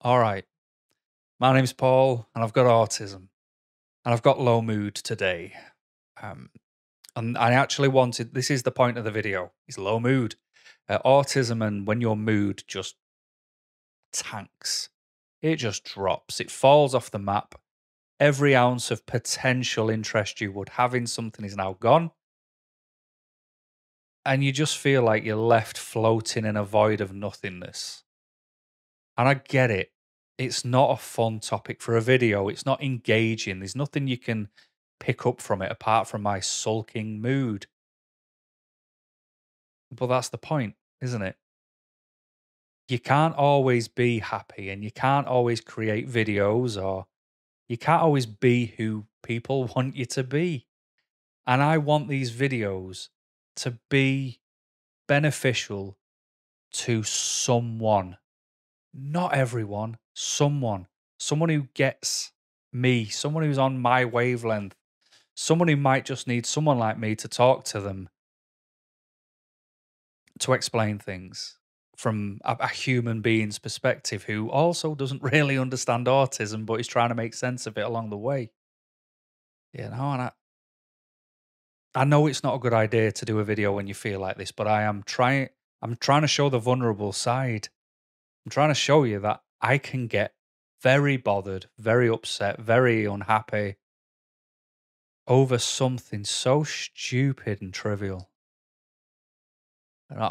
All right. My name's Paul, and I've got autism, and I've got low mood today. Um, and I actually wanted this is the point of the video. It's low mood, autism, and when your mood just tanks, it just drops. It falls off the map. Every ounce of potential interest you would have in something is now gone, and you just feel like you're left floating in a void of nothingness. And I get it. It's not a fun topic for a video. It's not engaging. There's nothing you can pick up from it apart from my sulking mood. But that's the point, isn't it? You can't always be happy and you can't always create videos or you can't always be who people want you to be. And I want these videos to be beneficial to someone. Not everyone, someone. Someone who gets me, someone who's on my wavelength, someone who might just need someone like me to talk to them to explain things from a human being's perspective who also doesn't really understand autism, but is trying to make sense of it along the way. And I know it's not a good idea to do a video when you feel like this, but I'm trying to show the vulnerable side. I'm trying to show you that I can get very bothered, very upset, very unhappy over something so stupid and trivial.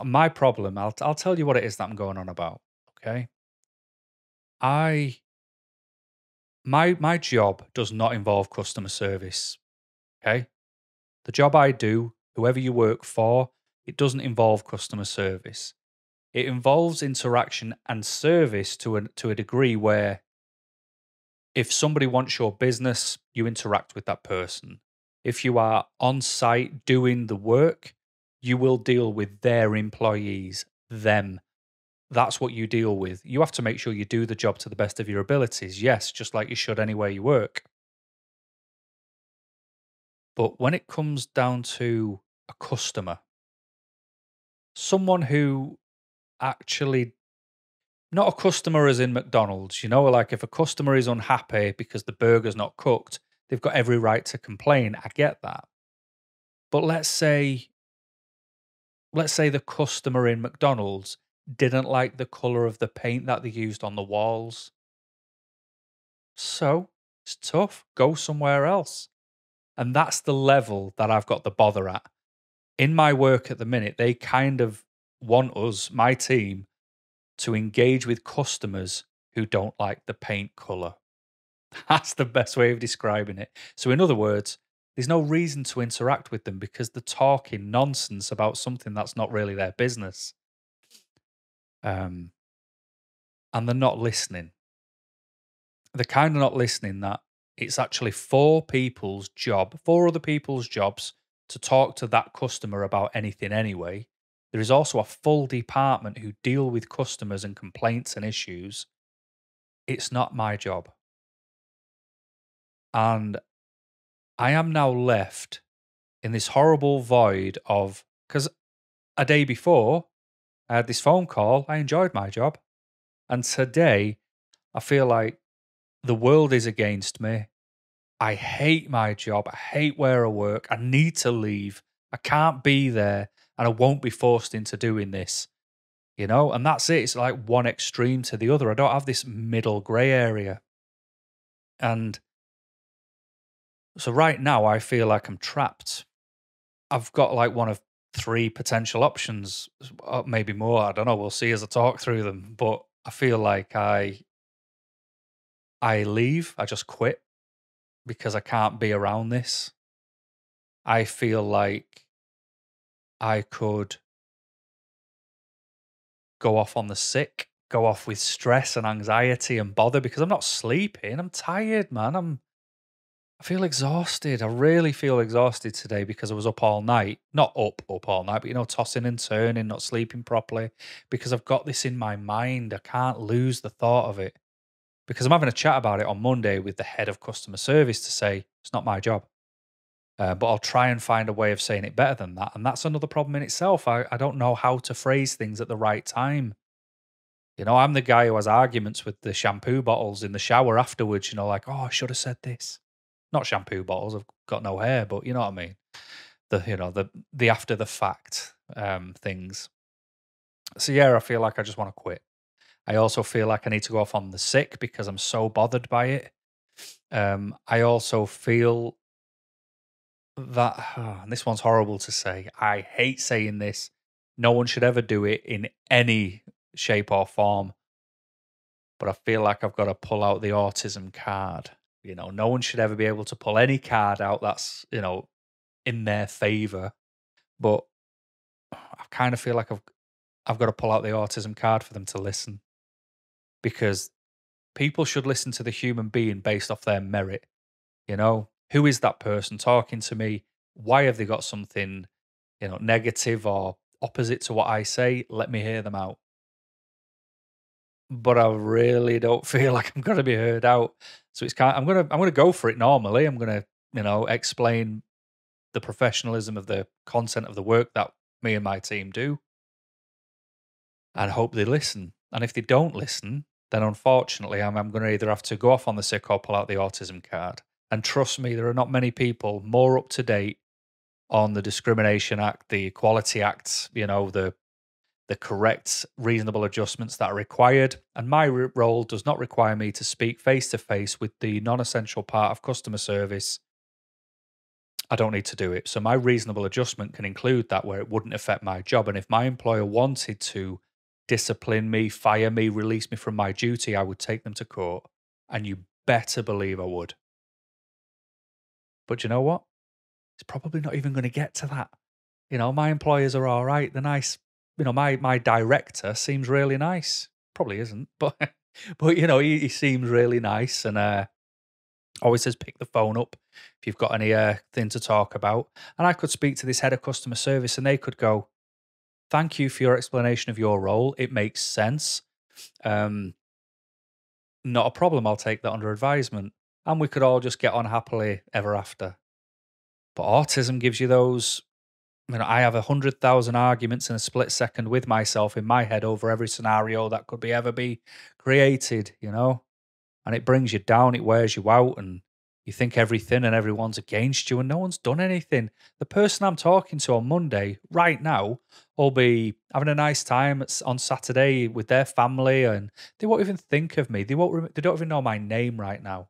My problem, I'll tell you what it is that I'm going on about. Okay, I my job does not involve customer service. Okay, the job I do, whoever you work for, it doesn't involve customer service. It involves interaction and service to a degree where if somebody wants your business, you interact with that person. If you are on site doing the work, you will deal with their employees, them. That's what you deal with. You have to make sure you do the job to the best of your abilities. Yes, just like you should anywhere you work. But when it comes down to a customer, someone who actually, not a customer as in McDonald's, like if a customer is unhappy because the burger's not cooked, they've got every right to complain. I get that. But let's say the customer in McDonald's didn't like the color of the paint that they used on the walls. So it's tough. Go somewhere else. And that's the level that I've got the bother at. In my work at the minute, they kind of want us, my team, to engage with customers who don't like the paint color. That's the best way of describing it. So, in other words, there's no reason to interact with them because they're talking nonsense about something that's not really their business. Um, and they're not listening. They're kind of not listening that it's actually four other people's jobs to talk to that customer about anything anyway. There is also a full department who deal with customers and complaints and issues. It's not my job. And I am now left in this horrible void of, because a day before I had this phone call, I enjoyed my job. And today I feel like the world is against me. I hate my job. I hate where I work. I need to leave. I can't be there and I won't be forced into doing this, And that's it. It's like one extreme to the other. I don't have this middle gray area. And so right now I feel like I'm trapped. I've got like one of three potential options, maybe more. I don't know. We'll see as I talk through them. But I feel like I leave. I just quit because I can't be around this. I feel like I could go off on the sick, go off with stress and anxiety and bother because I'm not sleeping. I'm tired, man. I feel exhausted. I really feel exhausted today because I was up all night. Not up all night, but tossing and turning, not sleeping properly because I've got this in my mind. I can't lose the thought of it because I'm having a chat about it on Monday with the head of customer service to say it's not my job. But I'll try and find a way of saying it better than that. And that's another problem in itself. I don't know how to phrase things at the right time. I'm the guy who has arguments with the shampoo bottles in the shower afterwards, like, "Oh, I should have said this." Not shampoo bottles, I've got no hair, but you know what I mean? The after the fact, things. So, yeah, I feel like I just wanna quit. I also feel like I need to go off on the sick because I'm so bothered by it. I also feel that and this one's horrible to say. I hate saying this. No one should ever do it in any shape or form, but I feel like I've got to pull out the autism card. No one should ever be able to pull any card out that's, in their favor. But I kind of feel like I've got to pull out the autism card for them to listen, because people should listen to the human being based off their merit. Who is that person talking to me? Why have they got something, negative or opposite to what I say? Let me hear them out. But I really don't feel like I'm gonna be heard out. So it's I'm gonna go for it normally. I'm gonna, explain the professionalism of the content of the work that me and my team do, and hope they listen. And if they don't listen, then unfortunately I'm gonna either have to go off on the sick or pull out the autism card. And trust me, there are not many people more up to date on the Discrimination Act, the Equality Act, the correct, reasonable adjustments that are required. And my role does not require me to speak face to face with the non essential part of customer service. I don't need to do it. So, my reasonable adjustment can include that where it wouldn't affect my job. And if my employer wanted to discipline me, fire me, release me from my duty, I would take them to court. And you better believe I would. But you know what? It's probably not even going to get to that. My employers are all right. They're nice. My director seems really nice. Probably isn't, but he seems really nice, and always says pick the phone up if you've got any thing to talk about. And I could speak to this head of customer service, and they could go, "Thank you for your explanation of your role. It makes sense. Um, Not a problem. I'll take that under advisement." And we could all just get on happily ever after. But autism gives you those. I have 100,000 arguments in a split second with myself in my head over every scenario that could ever be created. And it brings you down, it wears you out, and you think everything and everyone's against you, and no one's done anything. The person I'm talking to on Monday, right now, will be having a nice time on Saturday with their family, and they won't even think of me. They don't even know my name right now.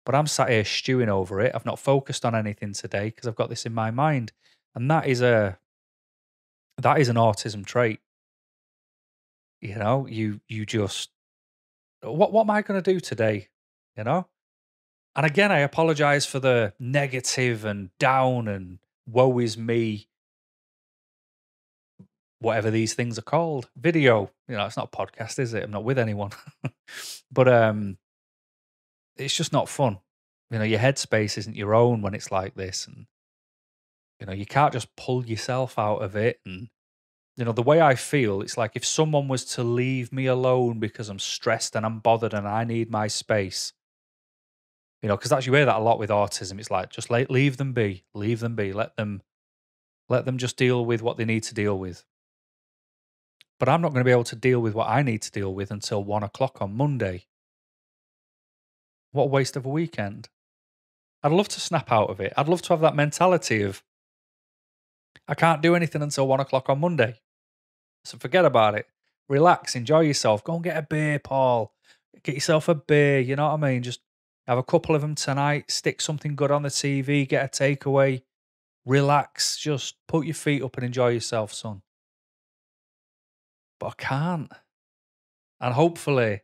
But I'm sat here stewing over it. I've not focused on anything today because I've got this in my mind. And that is an autism trait. You just what am I gonna do today? You know? And again, I apologize for the negative and down and woe is me, whatever these things are called. Video. It's not a podcast, is it? I'm not with anyone. But it's just not fun. Your headspace isn't your own when it's like this, and you can't just pull yourself out of it. And the way I feel, it's like if someone was to leave me alone because I'm stressed and I'm bothered and I need my space, because that's you hear that a lot with autism. It's like just leave them be, leave them be, let them just deal with what they need to deal with. But I'm not going to be able to deal with what I need to deal with until 1 o'clock on Monday. What a waste of a weekend. I'd love to snap out of it. I'd love to have that mentality of I can't do anything until 1 o'clock on Monday. So forget about it. Relax, enjoy yourself. Go and get a beer, Paul. Get yourself a beer. You know what I mean? Just have a couple of them tonight. Stick something good on the TV. Get a takeaway. Relax. Just put your feet up and enjoy yourself, son. But I can't. And hopefully,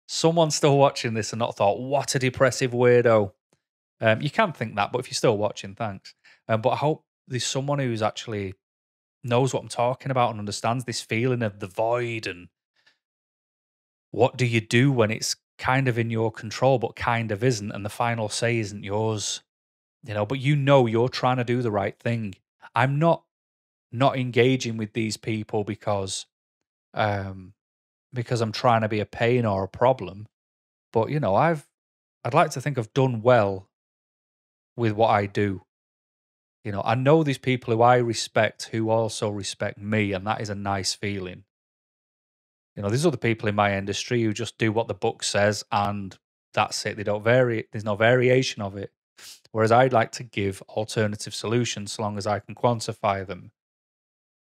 someone's still watching this and not thought, what a depressive weirdo. You can think that, but if you're still watching, thanks. But I hope there's someone who's actually knows what I'm talking about and understands this feeling of the void and what do you do when it's kind of in your control but kind of isn't, and the final say isn't yours. But you're trying to do the right thing. I'm not engaging with these people um because I'm trying to be a pain or a problem. But I'd like to think I've done well with what I do. I know these people who I respect who also respect me, and that is a nice feeling. There's other people in my industry who just do what the book says and that's it. They don't vary. There's no variation of it. Whereas I'd like to give alternative solutions so long as I can quantify them.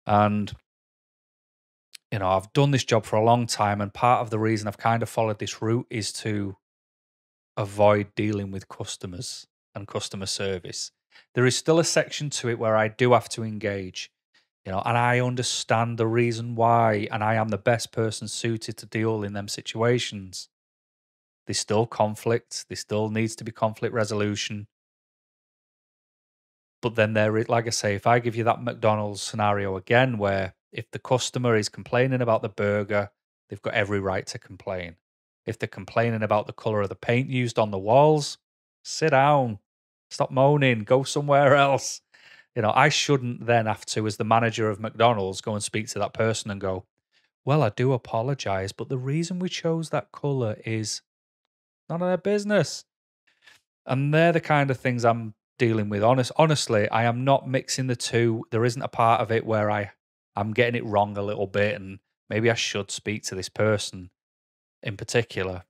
And, I've done this job for a long time. And part of the reason I've kind of followed this route is to avoid dealing with customers and customer service. There is still a section to it where I do have to engage, and I understand the reason why, and I am the best person suited to deal in them situations. There's still conflict, there still needs to be conflict resolution. But then like I say, if I give you that McDonald's scenario again, where if the customer is complaining about the burger, they've got every right to complain. If they're complaining about the color of the paint used on the walls, sit down, stop moaning, go somewhere else. I shouldn't then have to, as the manager of McDonald's, go and speak to that person and go, well, I do apologize, but the reason we chose that color is none of their business. And they're the kind of things I'm dealing with. Honestly, I am not mixing the two. There isn't a part of it where I'm getting it wrong a little bit and maybe I should speak to this person in particular.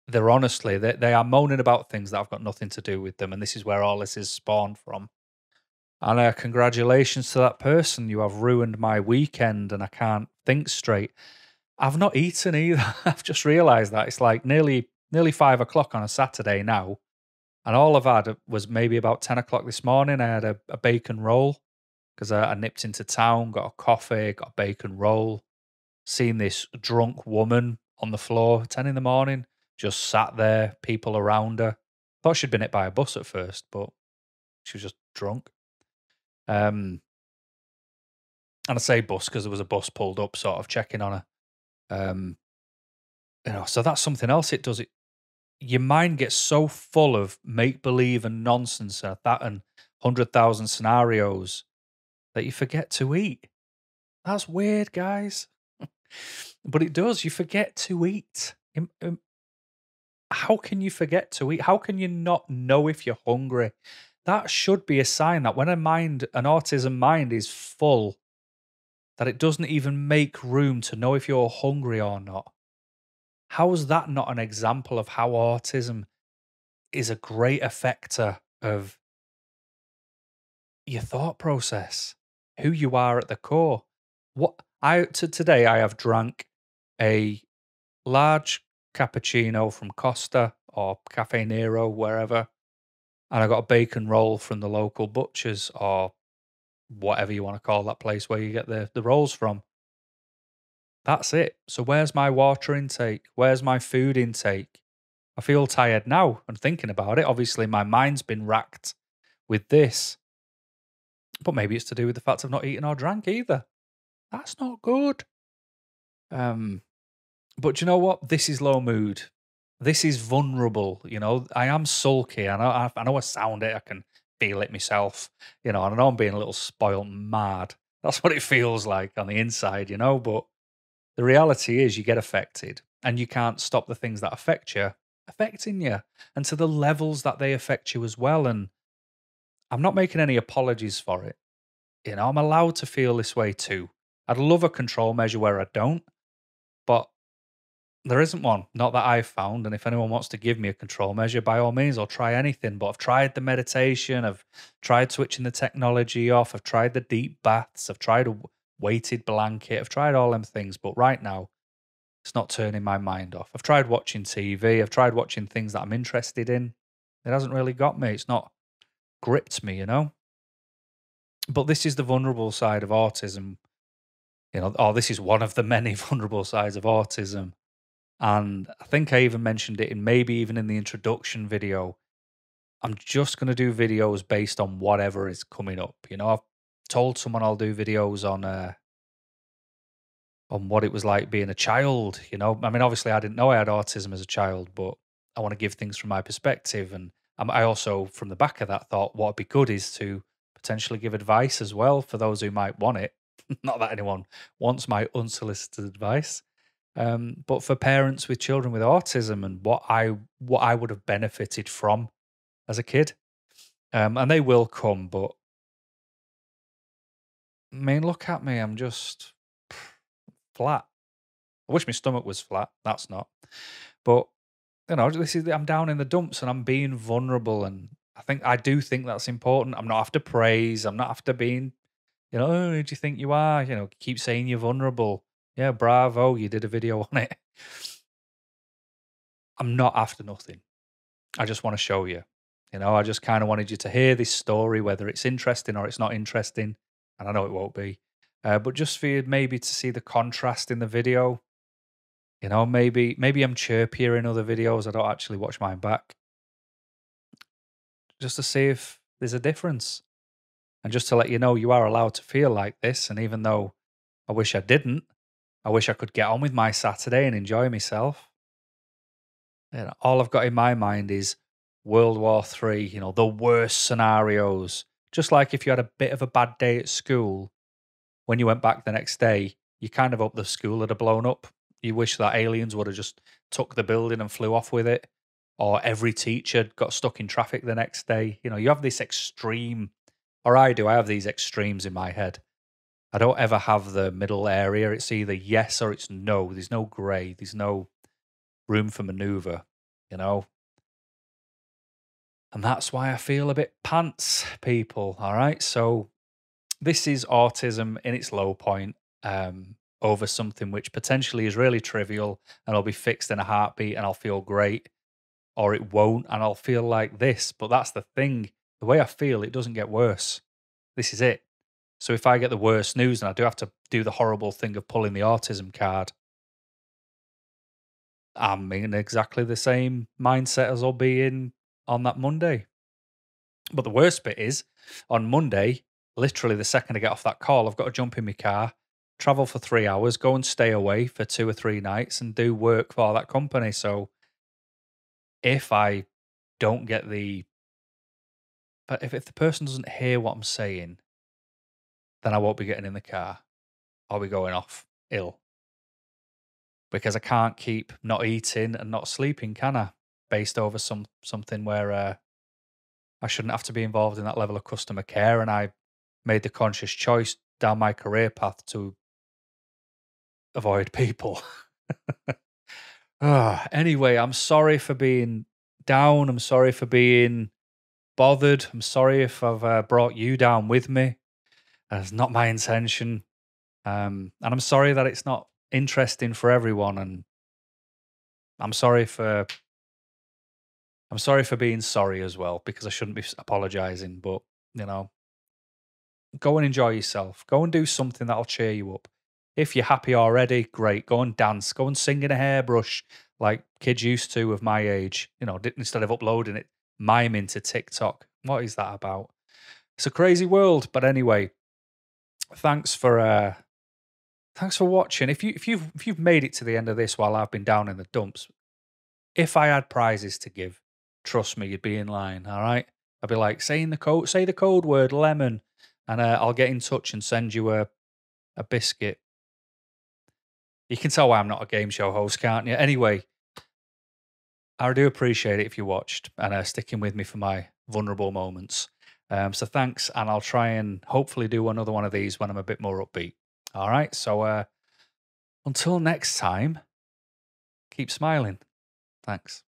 They're honestly, they are moaning about things that I've got nothing to do with them. And this is where all this is spawned from. And congratulations to that person. You have ruined my weekend and I can't think straight. I've not eaten either. I've just realized that it's like nearly 5 o'clock on a Saturday now. And all I've had was maybe about 10 o'clock this morning. I had a bacon roll because I nipped into town, got a coffee, got a bacon roll. Seen this drunk woman on the floor, 10 in the morning, just sat there, people around her. Thought she'd been hit by a bus at first, but she was just drunk. And I say bus because there was a bus pulled up, sort of checking on her. So that's something else it does. Your mind gets so full of make believe and nonsense and 100,000 scenarios that you forget to eat. That's weird, guys. But it does. You forget to eat. How can you forget to eat? How can you not know if you're hungry? That should be a sign that when an autism mind is full, that it doesn't even make room to know if you're hungry or not. How is that not an example of how autism is a great effector of your thought process, who you are at the core? Today I have drank a large cappuccino from Costa or Cafe Nero, wherever, and I got a bacon roll from the local butchers or whatever you want to call that place where you get the rolls from. That's it. So where's my water intake? Where's my food intake? I feel tired now and thinking about it. Obviously, my mind's been racked with this. But maybe it's to do with the fact I've not eaten or drank either. That's not good. But you know what? This is low mood. This is vulnerable. I am sulky. I know I sound it. I can feel it myself. And I know I'm being a little spoiled mad. That's what it feels like on the inside, But the reality is you get affected and you can't stop the things that affect you affecting you and to the levels that they affect you as well. And I'm not making any apologies for it. I'm allowed to feel this way too. I'd love a control measure where I don't, but there isn't one, not that I've found. And if anyone wants to give me a control measure, by all means, I'll try anything. But I've tried the meditation, I've tried switching the technology off, I've tried the deep baths, I've tried a weighted blanket, I've tried all them things. But right now, it's not turning my mind off. I've tried watching TV, I've tried watching things that I'm interested in. It hasn't really got me. It's not gripped me, But this is the vulnerable side of autism, this is one of the many vulnerable sides of autism. And I think I even mentioned it in maybe even in the introduction video. I'm just going to do videos based on whatever is coming up. I've told someone I'll do videos on what it was like being a child. I mean, obviously I didn't know I had autism as a child, but I want to give things from my perspective. And I also, from the back of that, thought what would be good is to potentially give advice as well for those who might want it. Not that anyone wants my unsolicited advice. But for parents with children with autism and what I would have benefited from as a kid, and they will come. But I mean, look at me. I'm just flat. I wish my stomach was flat. That's not. But I'm down in the dumps and I'm being vulnerable, and I do think that's important. I'm not after praise. I'm not after being, oh, who do you think you are? Keep saying you're vulnerable. Yeah, bravo, you did a video on it. I'm not after nothing. I just want to show you. I just kind of wanted you to hear this story, whether it's interesting or it's not interesting. And I know it won't be. But just for you maybe to see the contrast in the video. Maybe I'm chirpier in other videos. I don't actually watch mine back. Just to see if there's a difference. And just to let you know, you are allowed to feel like this. And even though I wish I didn't, I wish I could get on with my Saturday and enjoy myself. All I've got in my mind is World War III, the worst scenarios. Just like if you had a bit of a bad day at school, when you went back the next day, you kind of hope the school had blown up. You wish that aliens would have just took the building and flew off with it, or every teacher got stuck in traffic the next day. You have this extreme, or I do, I have these extremes in my head. I don't ever have the middle area. It's either yes or it's no. There's no grey. There's no room for maneuver, And that's why I feel a bit pants, people. All right. So this is autism in its low point, over something which potentially is really trivial and I'll be fixed in a heartbeat and I'll feel great, or it won't and I'll feel like this. But that's the thing. The way I feel, it doesn't get worse. This is it. So if I get the worst news and I do have to do the horrible thing of pulling the autism card, I'm in exactly the same mindset as I'll be in on that Monday. But the worst bit is, on Monday, literally the second I get off that call, I've got to jump in my car, travel for 3 hours, go and stay away for 2 or 3 nights and do work for that company. So if I don't get but if the person doesn't hear what I'm saying, then I won't be getting in the car. I'll be going off ill. Because I can't keep not eating and not sleeping, can I? Based over something where I shouldn't have to be involved in that level of customer care, and I made the conscious choice down my career path to avoid people. Anyway, I'm sorry for being down. I'm sorry for being bothered. I'm sorry if I've brought you down with me. That's not my intention. And I'm sorry that it's not interesting for everyone. And I'm sorry for being sorry as well, because I shouldn't be apologizing. But go and enjoy yourself. Go and do something that'll cheer you up. If you're happy already, great. Go and dance. Go and sing in a hairbrush like kids used to of my age. Instead of uploading it, miming to TikTok. What is that about? It's a crazy world. But anyway, thanks for watching. If you've made it to the end of this while I've been down in the dumps, if I had prizes to give, trust me, you'd be in line. All right, I'd be like, say the code word lemon, and I'll get in touch and send you a biscuit. You can tell why I'm not a game show host, can't you? Anyway, I do appreciate it if you watched and sticking with me for my vulnerable moments. So thanks, and I'll try and hopefully do another one of these when I'm a bit more upbeat. All right, so until next time, keep smiling. Thanks.